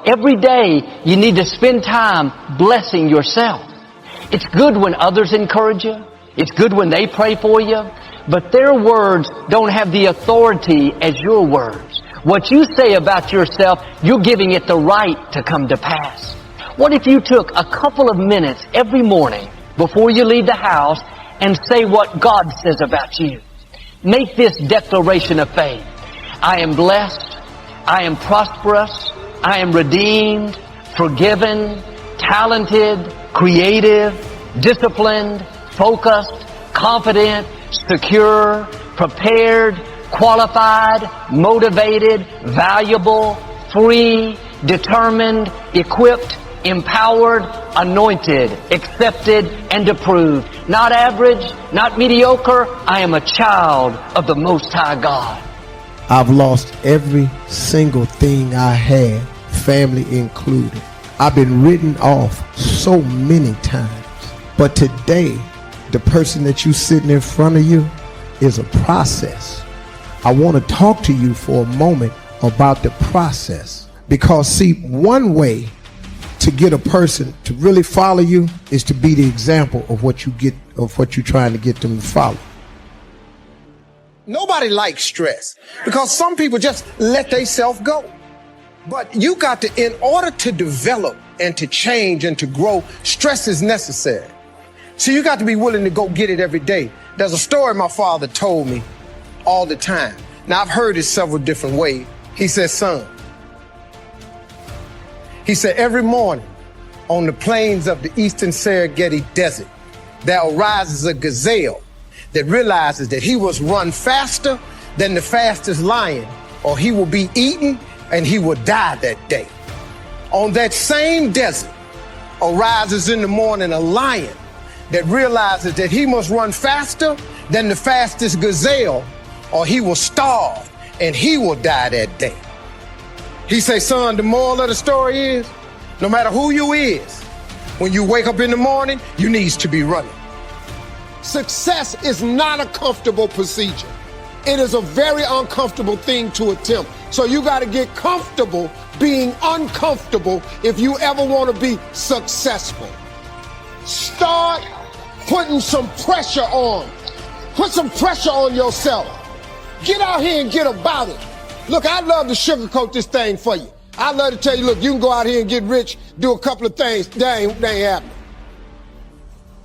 Every day you need to spend time blessing yourself. It's good when others encourage you. It's good when they pray for you. But their words don't have the authority as your words. What you say about yourself, you're giving it the right to come to pass. What if you took a couple of minutes every morning before you leave the house and say what God says about you? Make this declaration of faith. I am blessed. I am prosperous. I am redeemed, forgiven, talented, creative, disciplined, focused, confident, secure, prepared, qualified, motivated, valuable, free, determined, equipped, empowered, anointed, accepted, and approved. Not average, not mediocre. I am a child of the Most High God. I've lost every single thing I had, family included. I've been written off so many times. But today, the person that you sitting in front of you is a process. I want to talk to you for a moment about the process. Because see, one way to get a person to really follow you is to be the example of what you're trying to get them to follow. Nobody likes stress because some people just let themselves go. But you got to, in order to develop and to change and to grow, stress is necessary. So you got to be willing to go get it every day. There's a story my father told me all the time. Now I've heard it several different ways. He said, son, he said, every morning on the plains of the eastern Serengeti Desert, there arises a gazelle that realizes that he must run faster than the fastest lion, or he will be eaten and he will die that day. On that same desert arises in the morning a lion that realizes that he must run faster than the fastest gazelle, or he will starve and he will die that day. He say, son, the moral of the story is, no matter who you is, when you wake up in the morning, you needs to be running. Success is not a comfortable procedure. It is a very uncomfortable thing to attempt. So you got to get comfortable being uncomfortable if you ever want to be successful. Start putting some pressure on. Put some pressure on yourself. Get out here and get about it. Look, I'd love to sugarcoat this thing for you. I'd love to tell you, look, you can go out here and get rich, do a couple of things. That ain't happening.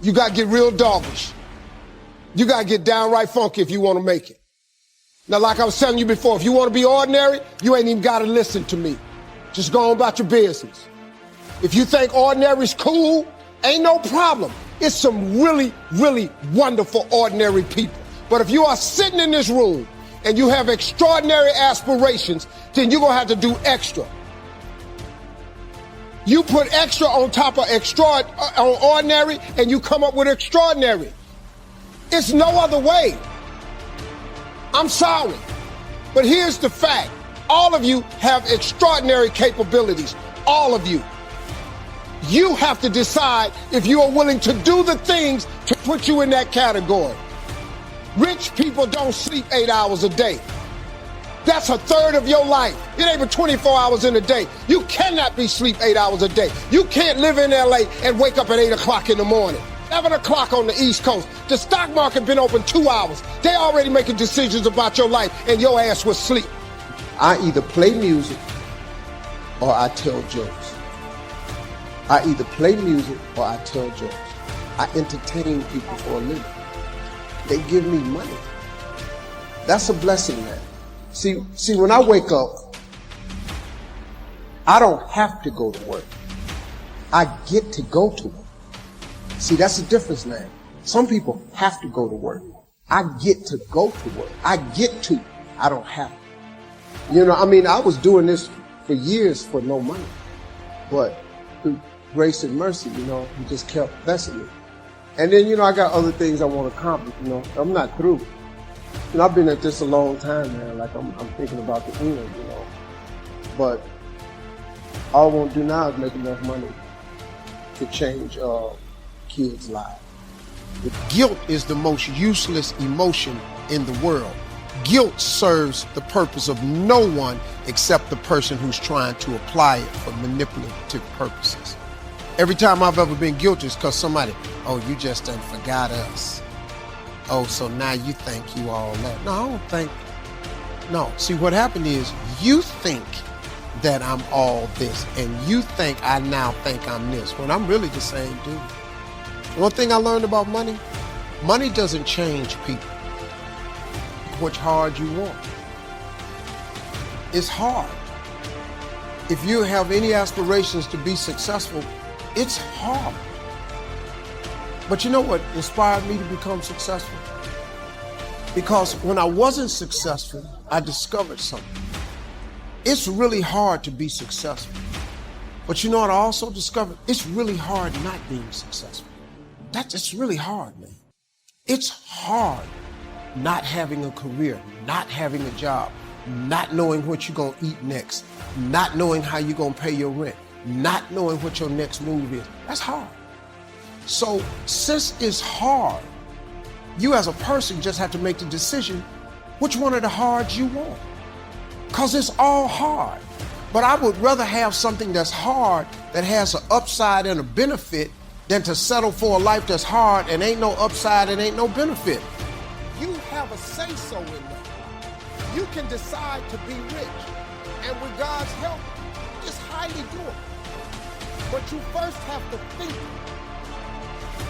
You got to get real doggish. You got to get downright funky if you want to make it. Now, like I was telling you before, if you want to be ordinary, you ain't even got to listen to me. Just go on about your business. If you think ordinary's cool, ain't no problem. It's some really, really wonderful ordinary people. But if you are sitting in this room and you have extraordinary aspirations, then you're going to have to do extra. You put extra on top of on ordinary, and you come up with extraordinary. It's no other way. I'm sorry, but here's the fact. All of you have extraordinary capabilities. All of you. You have to decide if you are willing to do the things to put you in that category. Rich people don't sleep 8 hours a day. That's a third of your life. It ain't but 24 hours in a day. You cannot be sleep 8 hours a day. You can't live in LA and wake up at 8 o'clock in the morning. 11 o'clock on the East Coast. The stock market been open 2 hours. They already making decisions about your life and your ass was asleep. I either play music or I tell jokes. I either play music or I tell jokes. I entertain people for a living. They give me money. That's a blessing, man. See, when I wake up, I don't have to go to work. I get to go to work. See, that's the difference, man. Some people have to go to work. I get to go to work. I get to. I don't have to. You know, I mean, I was doing this for years for no money. But through grace and mercy, you know, he just kept blessing me. And then, you know, I got other things I want to accomplish, you know. I'm not through. You know, I've been at this a long time, man. Like, I'm thinking about the end, you know. But all I want to do now is make enough money to change kids' lives. The guilt is the most useless emotion in the world. Guilt serves the purpose of no one except the person who's trying to apply it for manipulative purposes. Every time I've ever been guilty is because somebody, oh, you just done forgot us. Oh, so now you think you all that. No, I don't think. No, see what happened is you think that I'm all this and you think I now think I'm this when I'm really the same dude. One thing I learned about money, money doesn't change people. Which hard you want. It's hard. If you have any aspirations to be successful, it's hard. But you know what inspired me to become successful? Because when I wasn't successful, I discovered something. It's really hard to be successful. But you know what I also discovered? It's really hard not being successful. It's really hard, man. It's hard not having a career, not having a job, not knowing what you're going to eat next, not knowing how you're going to pay your rent, not knowing what your next move is. That's hard. So since it's hard, you as a person just have to make the decision which one of the hards you want. Because it's all hard. But I would rather have something that's hard that has an upside and a benefit than to settle for a life that's hard and ain't no upside and ain't no benefit. You have a say-so in that. You can decide to be rich, and with God's help, it's highly doable. But you first have to think.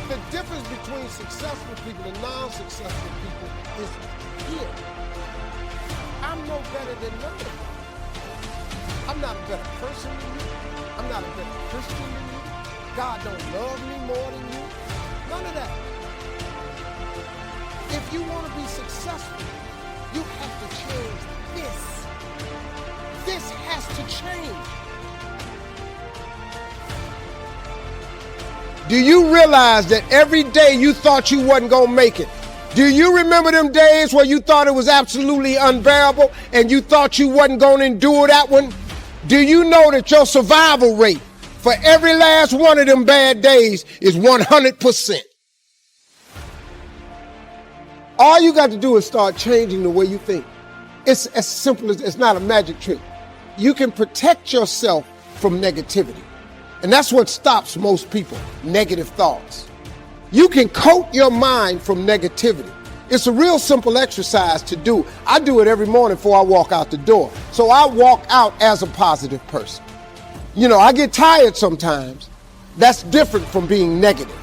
The difference between successful people and non-successful people is here. I'm no better than none of them. I'm not a better person than you. I'm not a better Christian than you. God don't love me more than you. None of that. If you want to be successful, you have to change this. This has to change. Do you realize that every day you thought you wasn't going to make it? Do you remember them days where you thought it was absolutely unbearable and you thought you wasn't going to endure that one? Do you know that your survival rate for every last one of them bad days is 100%? All you got to do is start changing the way you think. It's as simple as, it's not a magic trick. You can protect yourself from negativity. And that's what stops most people, negative thoughts. You can coat your mind from negativity. It's a real simple exercise to do. I do it every morning before I walk out the door. So I walk out as a positive person. You know, I get tired sometimes. That's different from being negative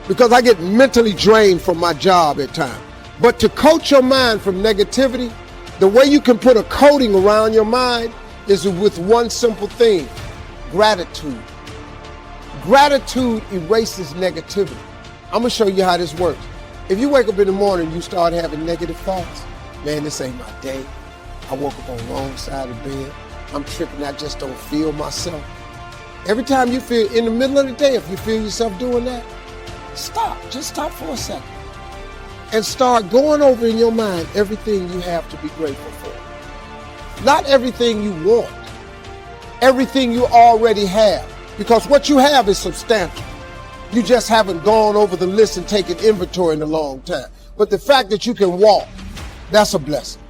because I get mentally drained from my job at times. But to coat your mind from negativity, the way you can put a coating around your mind is with one simple thing: gratitude. Gratitude erases negativity. I'm gonna show you how this works. If you wake up in the morning and you start having negative thoughts, man, this ain't my day. I woke up on the wrong side of the bed. I'm tripping, I just don't feel myself. Every time you feel, in the middle of the day, if you feel yourself doing that, stop, just stop for a second. And start going over in your mind everything you have to be grateful for. Not everything you want, everything you already have. Because what you have is substantial. You just haven't gone over the list and taken inventory in a long time. But the fact that you can walk, that's a blessing.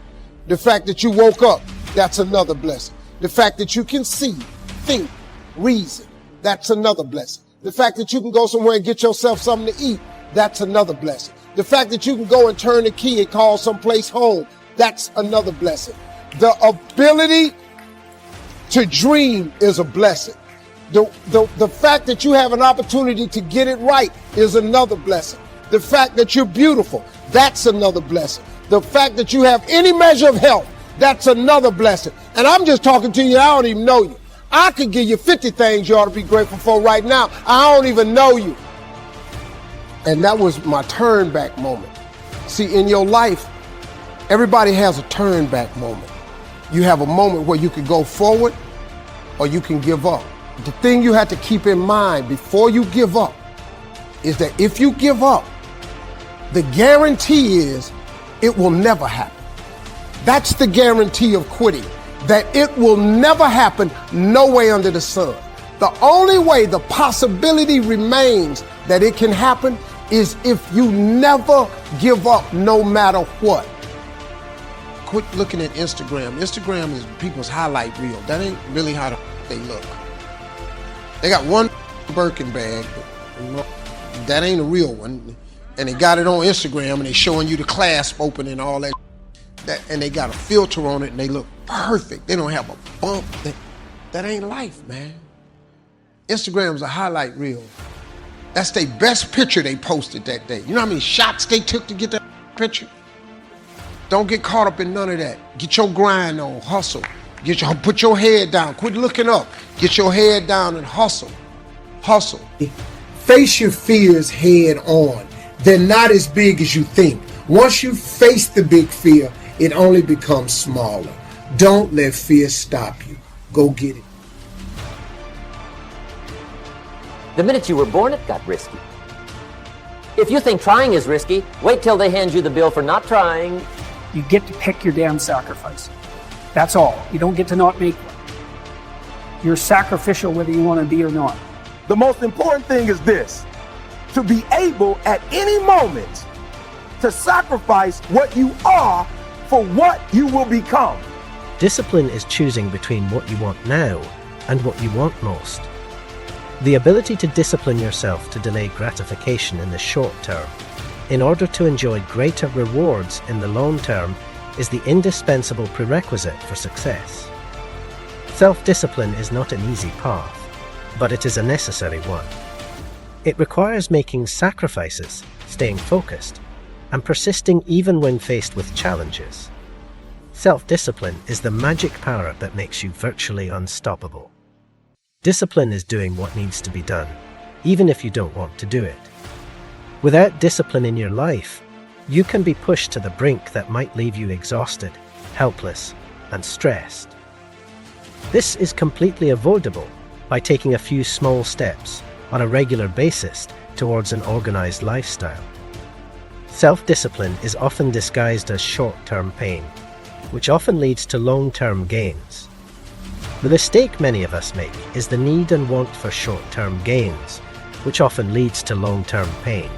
The fact that you woke up, that's another blessing. The fact that you can see, think, reason, that's another blessing. The fact that you can go somewhere and get yourself something to eat, that's another blessing. The fact that you can go and turn the key and call someplace home, that's another blessing. The ability to dream is a blessing. The fact that you have an opportunity to get it right is another blessing. The fact that you're beautiful, that's another blessing. The fact that you have any measure of health, that's another blessing. And I'm just talking to you, I don't even know you. I could give you 50 things you ought to be grateful for right now. I don't even know you. And that was my turn back moment. See, in your life, everybody has a turn back moment. You have a moment where you can go forward or you can give up. The thing you have to keep in mind before you give up is that if you give up, the guarantee is it will never happen. That's the guarantee of quitting, that it will never happen, no way under the sun. The only way the possibility remains that it can happen is if you never give up no matter what. quit looking at Instagram. Instagram is people's highlight reel. That ain't really how they look. They got one Birkin bag, but that ain't a real one. And they got it on Instagram and they showing you the clasp open and all that. And they got a filter on it and they look perfect. They don't have a bump. That ain't life, man. Instagram's a highlight reel. That's their best picture they posted that day. You know how many shots they took to get that picture? Don't get caught up in none of that. Get your grind on, hustle. Put your head down, quit looking up. Get your head down and hustle. Hustle. Face your fears head on. They're not as big as you think. Once you face the big fear, it only becomes smaller. Don't let fear stop you. Go get it. The minute you were born, it got risky. If you think trying is risky, wait till they hand you the bill for not trying. You get to pick your damn sacrifice. That's all. You don't get to not make one. You're sacrificial whether you want to be or not. The most important thing is this: to be able at any moment to sacrifice what you are for what you will become. Discipline is choosing between what you want now and what you want most. The ability to discipline yourself to delay gratification in the short term in order to enjoy greater rewards in the long term is the indispensable prerequisite for success. Self-discipline is not an easy path, but it is a necessary one. It requires making sacrifices, staying focused, and persisting even when faced with challenges. Self-discipline is the magic power that makes you virtually unstoppable. Discipline is doing what needs to be done, even if you don't want to do it. Without discipline in your life, you can be pushed to the brink that might leave you exhausted, helpless, and stressed. This is completely avoidable by taking a few small steps on a regular basis towards an organized lifestyle. Self-discipline is often disguised as short-term pain, which often leads to long-term gains. The mistake many of us make is the need and want for short-term gains, which often leads to long-term pain.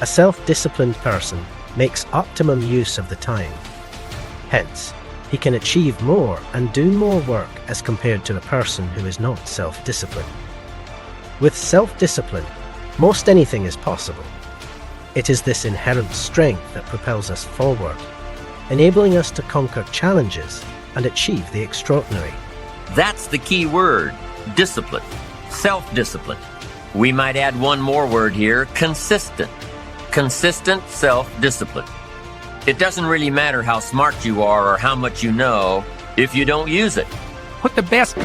A self-disciplined person makes optimum use of the time. Hence, he can achieve more and do more work as compared to a person who is not self-disciplined. With self-discipline, most anything is possible. It is this inherent strength that propels us forward, enabling us to conquer challenges and achieve the extraordinary. That's the key word: discipline, self-discipline. We might add one more word here: consistent. Consistent self-discipline. It doesn't really matter how smart you are or how much you know if you don't use it. Put the best.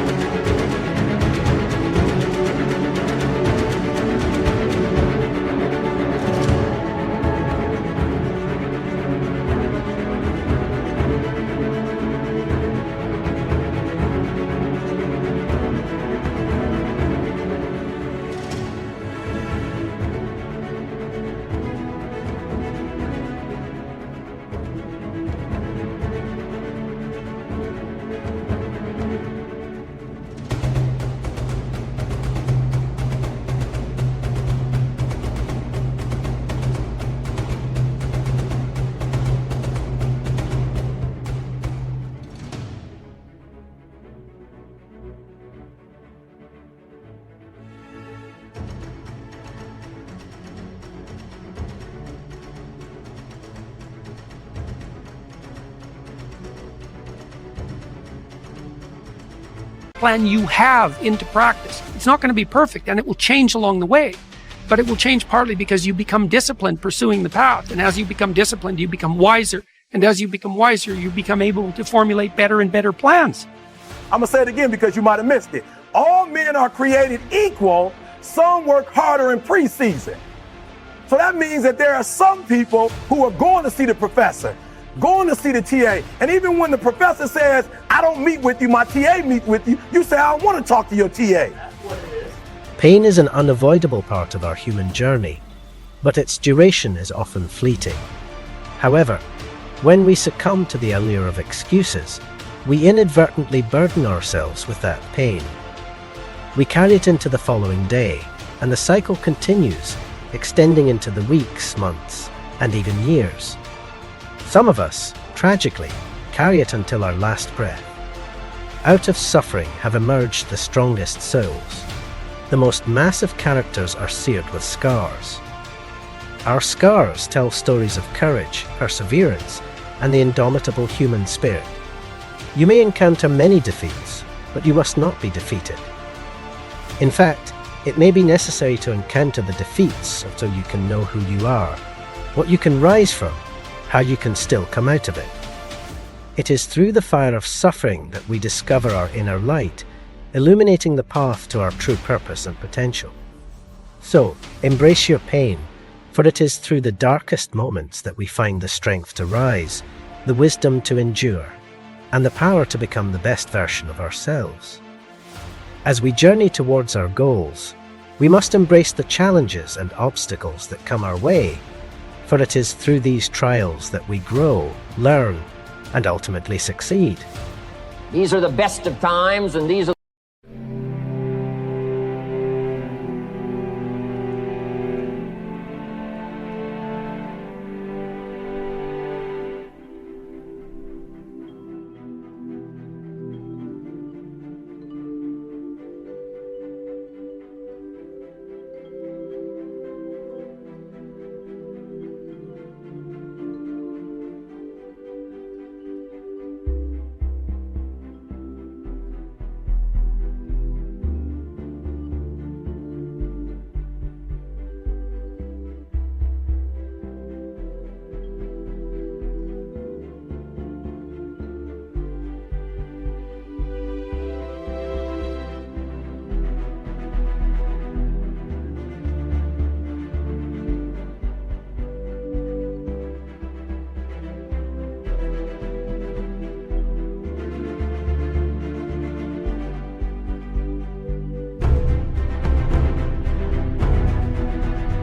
Plan you have into practice. It's not going to be perfect, and it will change along the way, but it will change partly because you become disciplined pursuing the path. And as you become disciplined, you become wiser. And as you become wiser, you become able to formulate better and better plans. I'm gonna say it again because you might have missed it. All men are created equal. Some work harder in preseason. So that means that there are some people who are going to see the professor, going to see the TA. And even when the professor says, I don't meet with you, my TA meets with you, you say, I don't want to talk to your TA. That's what it is. Pain is an unavoidable part of our human journey, but its duration is often fleeting. However, when we succumb to the allure of excuses, we inadvertently burden ourselves with that pain. We carry it into the following day, and the cycle continues, extending into the weeks, months, and even years. Some of us tragically, carry it until our last breath. Out of suffering have emerged the strongest souls. The most massive characters are seared with scars. Our scars tell stories of courage, perseverance, and the indomitable human spirit. You may encounter many defeats, but you must not be defeated. In fact, it may be necessary to encounter the defeats so you can know who you are, what you can rise from, how you can still come out of it. It is through the fire of suffering that we discover our inner light, illuminating the path to our true purpose and potential. So, embrace your pain, for it is through the darkest moments that we find the strength to rise, the wisdom to endure, and the power to become the best version of ourselves. As we journey towards our goals, we must embrace the challenges and obstacles that come our way, for it is through these trials that we grow, learn, and ultimately succeed. These are the best of times, and these are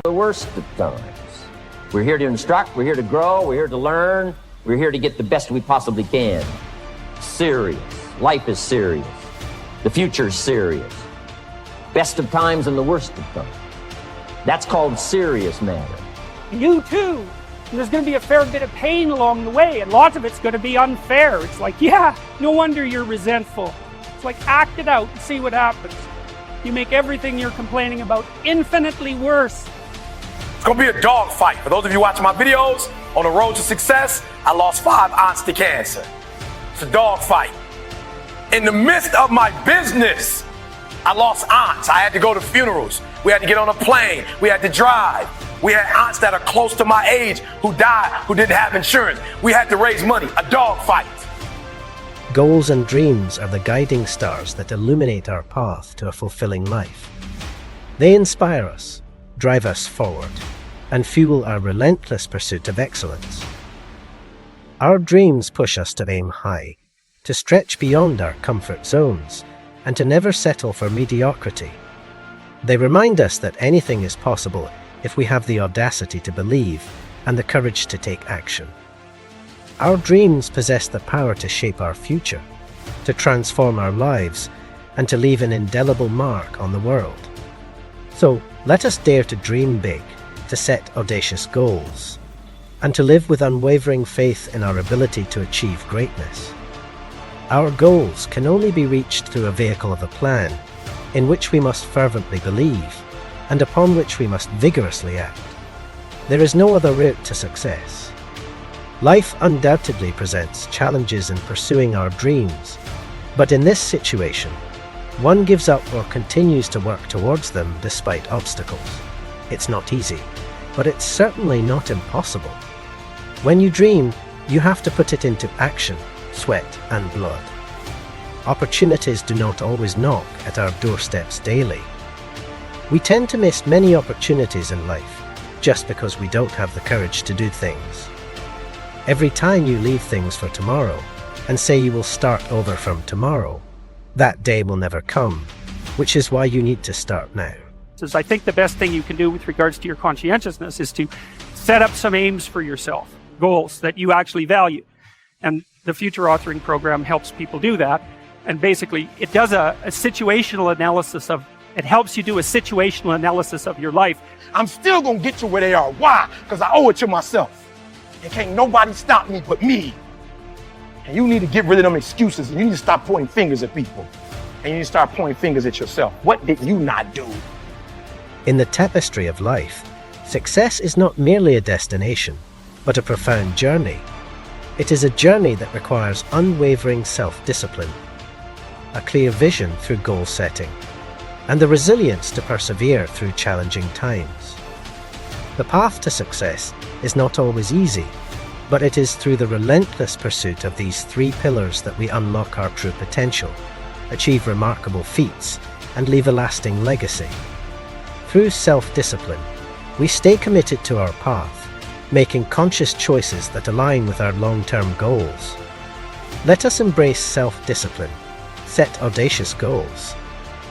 the worst of times. We're here to instruct, we're here to grow, we're here to learn, we're here to get the best we possibly can. Serious. Life is serious. The future's serious. Best of times and the worst of times. That's called serious matter. You too. And there's going to be a fair bit of pain along the way, and lots of it's going to be unfair. It's like, yeah, no wonder you're resentful. It's like, act it out and see what happens. You make everything you're complaining about infinitely worse. It's gonna be a dog fight. For those of you watching my videos, on the road to success, I lost 5 aunts to cancer. It's a dog fight. In the midst of my business, I lost aunts. I had to go to funerals. We had to get on a plane. We had to drive. We had aunts that are close to my age who died, who didn't have insurance. We had to raise money. A dog fight. Goals and dreams are the guiding stars that illuminate our path to a fulfilling life. They inspire us, drive us forward, and fuel our relentless pursuit of excellence. Our dreams push us to aim high, to stretch beyond our comfort zones, and to never settle for mediocrity. They remind us that anything is possible if we have the audacity to believe and the courage to take action. Our dreams possess the power to shape our future, to transform our lives, and to leave an indelible mark on the world. So, let us dare to dream big, to set audacious goals, and to live with unwavering faith in our ability to achieve greatness. Our goals can only be reached through a vehicle of a plan, in which we must fervently believe, and upon which we must vigorously act. There is no other route to success. Life undoubtedly presents challenges in pursuing our dreams, but in this situation, one gives up or continues to work towards them despite obstacles. It's not easy, but it's certainly not impossible. When you dream, you have to put it into action, sweat and blood. Opportunities do not always knock at our doorsteps daily. We tend to miss many opportunities in life just because we don't have the courage to do things. Every time you leave things for tomorrow and say you will start over from tomorrow, that day will never come, which is why you need to start now. I think the best thing you can do with regards to your conscientiousness is to set up some aims for yourself, goals that you actually value. And the Future Authoring Program helps people do that. And basically, it does a situational analysis of, it helps you do a situational analysis of your life. I'm still gonna get to where they are. Why? Because I owe it to myself. And can't nobody stop me but me. And you need to get rid of them excuses. You need to stop pointing fingers at people. And you need to start pointing fingers at yourself. What did you not do? In the tapestry of life, success is not merely a destination, but a profound journey. It is a journey that requires unwavering self-discipline, a clear vision through goal setting, and the resilience to persevere through challenging times. The path to success is not always easy, but it is through the relentless pursuit of these three pillars that we unlock our true potential, achieve remarkable feats, and leave a lasting legacy. Through self-discipline, we stay committed to our path, making conscious choices that align with our long-term goals. Let us embrace self-discipline, set audacious goals,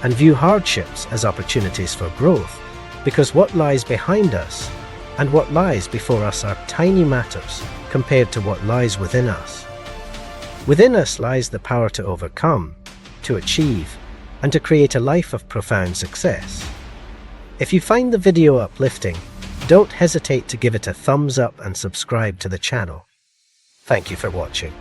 and view hardships as opportunities for growth, because what lies behind us and what lies before us are tiny matters compared to what lies within us. Within us lies the power to overcome, to achieve, and to create a life of profound success. If you find the video uplifting, don't hesitate to give it a thumbs up and subscribe to the channel. Thank you for watching.